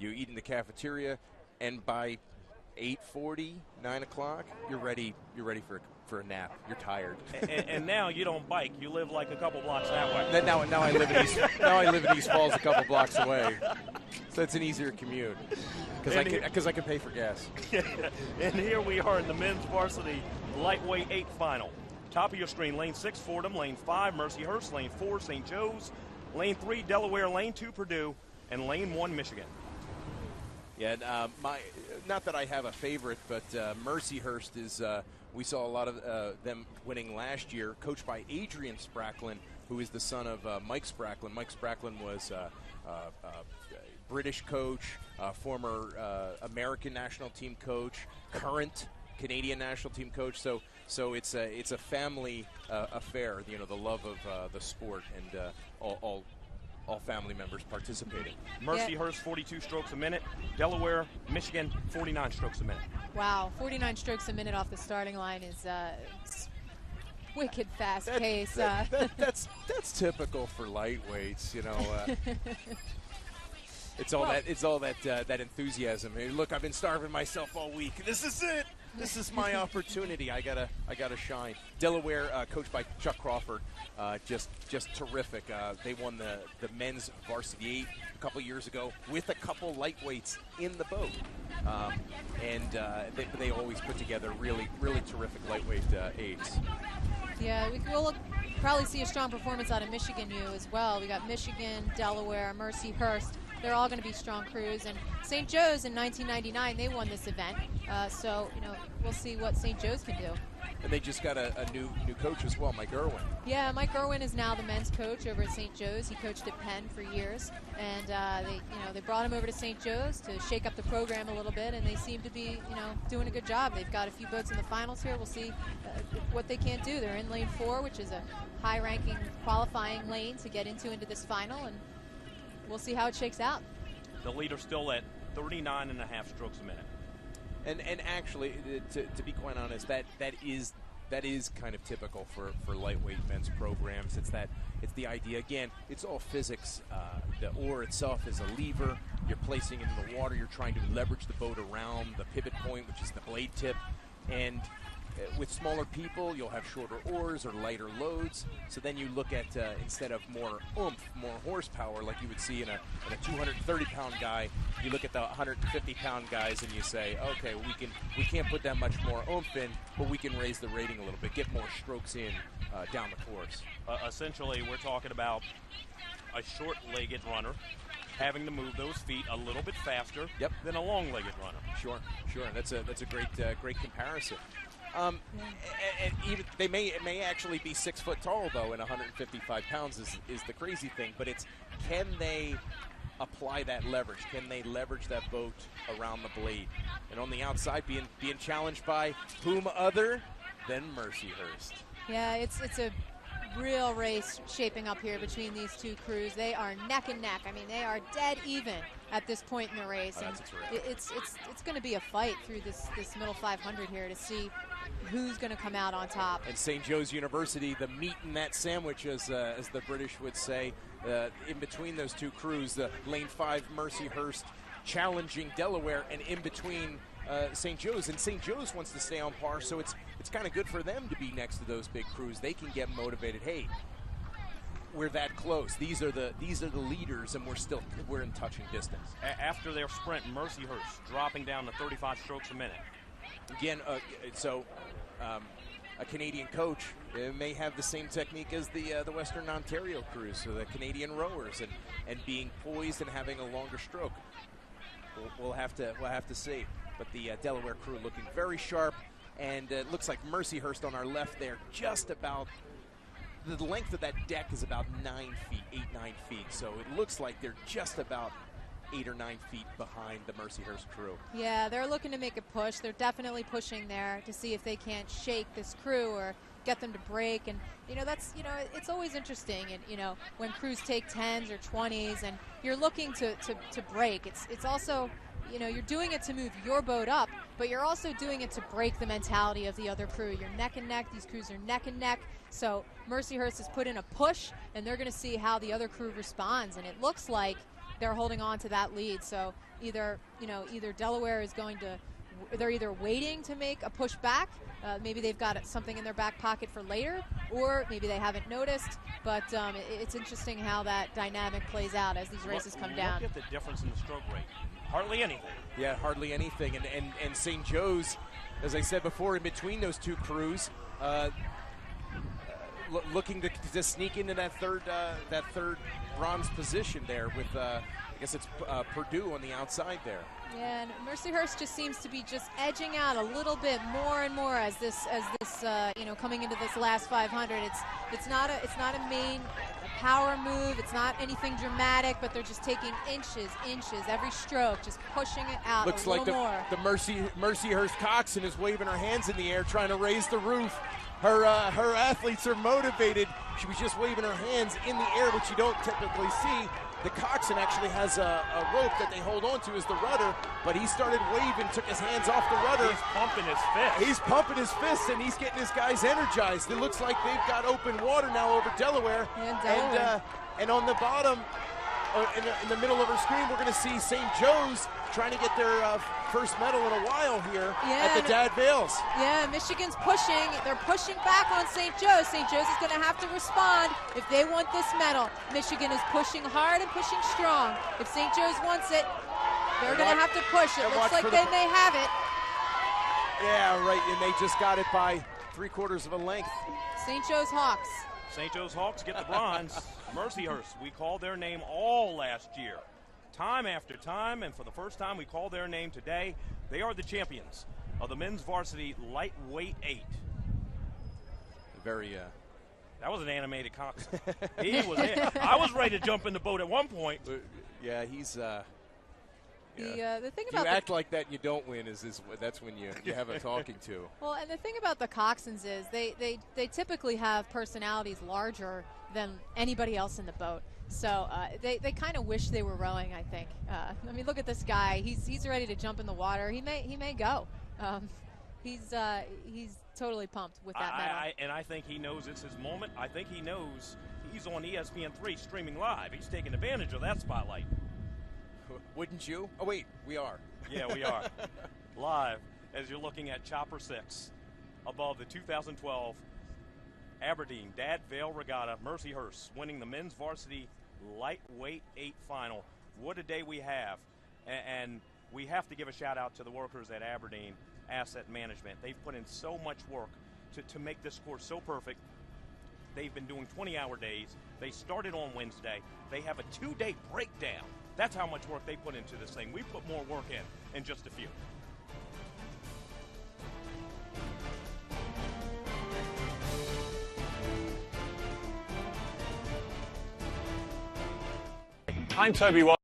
You eat in the cafeteria, and by 8:40, 9 o'clock, you're ready for a nap. You're tired. And now you don't bike. You live like a couple blocks that way. Now I live in East. Now I live in East Falls, a couple blocks away, so it's an easier commute because I can pay for gas. And here we are in the men's varsity lightweight 8 final. Top of your screen: Lane 6, Fordham; Lane 5, Mercyhurst; Lane 4, St. Joe's; Lane 3, Delaware; Lane 2, Purdue; and Lane 1, Michigan. Yeah, not that I have a favorite, but Mercyhurst is. We saw a lot of them winning last year, coached by Adrian Spracklin, who is the son of Mike Spracklin. Mike Spracklin was British coach, former American national team coach, current Canadian national team coach. So it's a family affair. You know, the love of the sport, and all family members participating. Mercyhurst, 42 strokes a minute. Delaware, Michigan, 49 strokes a minute. Wow, 49 strokes a minute off the starting line is wicked fast pace. That's typical for lightweights, you know. It's all that enthusiasm. Hey, look, I've been starving myself all week. This is it. This is my opportunity. I gotta shine. Delaware, coached by Chuck Crawford, just terrific. They won the men's Varsity 8 a couple years ago with a couple lightweights in the boat, and they always put together really terrific lightweight 8s. Yeah, we'll probably see a strong performance out of Michigan U as well. We got Michigan, Delaware, Mercyhurst. They're all going to be strong crews. And St. Joe's in 1999, they won this event. So, you know, we'll see what St. Joe's can do. And they just got a new coach as well, Mike Irwin. Yeah, Mike Irwin is now the men's coach over at St. Joe's. He coached at Penn for years, and they brought him over to St. Joe's to shake up the program a little bit, and they seem to be doing a good job. They've got a few boats in the finals here. We'll see what they can do. They're in lane 4, which is a high-ranking qualifying lane to get into this final, and we'll see how it shakes out. The leader still at 39.5 strokes a minute. And actually, to be quite honest, that is kind of typical for lightweight men's programs. It's the idea. Again, it's all physics. The oar itself is a lever. You're placing it in the water. You're trying to leverage the boat around the pivot point, which is the blade tip. And with smaller people, you'll have shorter oars or lighter loads. So then you look at, instead of more oomph, more horsepower, like you would see in a 230-pound guy, you look at the 150-pound guys and you say, okay, we can't put that much more oomph in, but we can raise the rating a little bit, get more strokes in down the course. Essentially, we're talking about a short-legged runner having to move those feet a little bit faster than a long-legged runner. Sure. That's a great comparison. And even it may actually be 6 foot tall though, and 155 pounds is the crazy thing. But it's, can they apply that leverage? Can they leverage that boat around the blade? And on the outside, being challenged by whom other than Mercyhurst. Yeah, it's a real race shaping up here between these two crews. They are neck and neck. I mean, they are dead even at this point in the race. Oh, and it's going to be a fight through this middle 500 here to see who's going to come out on top. And St. Joe's University, the meat in that sandwich, as the British would say, in between those two crews, the lane 5 Mercyhurst challenging Delaware, and in between St. Joe's. And St. Joe's wants to stay on par, so it's kind of good for them to be next to those big crews. They can get motivated. Hey, we're that close. These are the leaders, and we're in touching distance. After their sprint, Mercyhurst dropping down to 35 strokes a minute. Again, a Canadian coach may have the same technique as the Western Ontario crews, so the Canadian rowers, and being poised and having a longer stroke. We'll have to see. But the Delaware crew looking very sharp, and it looks like Mercyhurst on our left there, just about. The length of that deck is about 9 feet, 8-9 feet. So it looks like they're just about 8 or 9 feet behind the Mercyhurst crew. Yeah, they're looking to make a push. They're definitely pushing there to see if they can't shake this crew or get them to break. And it's always interesting. And when crews take 10s or 20s, and you're looking to break. It's also, you're doing it to move your boat up, but you're also doing it to break the mentality of the other crew. You're neck and neck. These crews are neck and neck. So Mercyhurst has put in a push, and they're going to see how the other crew responds. And it looks like they're holding on to that lead. So either Delaware is going to, they're either waiting to make a push back, maybe they've got something in their back pocket for later, or maybe they haven't noticed. But it's interesting how that dynamic plays out as these races come down. Look at the difference in the stroke rate. Hardly anything. Yeah, hardly anything. And St. Joe's, as I said before, in between those two crews, looking to sneak into that third bronze position there with I guess it's Purdue on the outside there. Yeah, and Mercyhurst just seems to be just edging out a little bit more and more as this coming into this last 500. It's not a main power move. It's not anything dramatic, but they're just taking inches every stroke, just pushing it out. Looks a little like more. the Mercyhurst coxswain is waving her hands in the air, trying to raise the roof. Her athletes are motivated. She was just waving her hands in the air, which you don't typically see. The coxswain actually has a rope that they hold on to as the rudder, but he started waving, took his hands off the rudder. He's pumping his fist. He's pumping his fists, and he's getting his guys energized. It looks like they've got open water now over Delaware. And on the bottom, in the middle of our screen, we're going to see St. Joe's trying to get their first medal in a while here at the Dad Vails. Yeah, Michigan's pushing. They're pushing back on St. Joe's. St. Joe's is going to have to respond if they want this medal. Michigan is pushing hard and pushing strong. If St. Joe's wants it, they're going to have to push it. Looks like they may have it. Yeah, right, and they just got it by 3/4 of a length. St. Joe's Hawks. St. Joe's Hawks get the bronze. Mercyhurst, we called their name all last year. Time after time, and for the first time we call their name today. They are the champions of the men's varsity lightweight 8. Very that was an animated coxswain. He was in. I was ready to jump in the boat at one point. Yeah, he's The thing about you act like that and you don't win that's when you have a talking to. Well, and the thing about the coxswains is they typically have personalities larger than anybody else in the boat. So they kind of wish they were rowing, I think. I mean, look at this guy. He's ready to jump in the water. He may go. He's totally pumped with that medal. And I think he knows it's his moment. I think he knows he's on ESPN3 streaming live. He's taking advantage of that spotlight. Wouldn't you? Oh, wait, we are. Yeah, we are. Live as you're looking at Chopper 6 above the 2012 Aberdeen Dad Vail Regatta. Mercyhurst winning the men's varsity lightweight 8 final. What a day we have. And we have to give a shout out to the workers at Aberdeen Asset Management. They've put in so much work to make this course so perfect. They've been doing 20-hour days. They started on Wednesday. They have a 2-day breakdown. That's how much work they put into this thing. We put more work in just a few. I'm Toby White.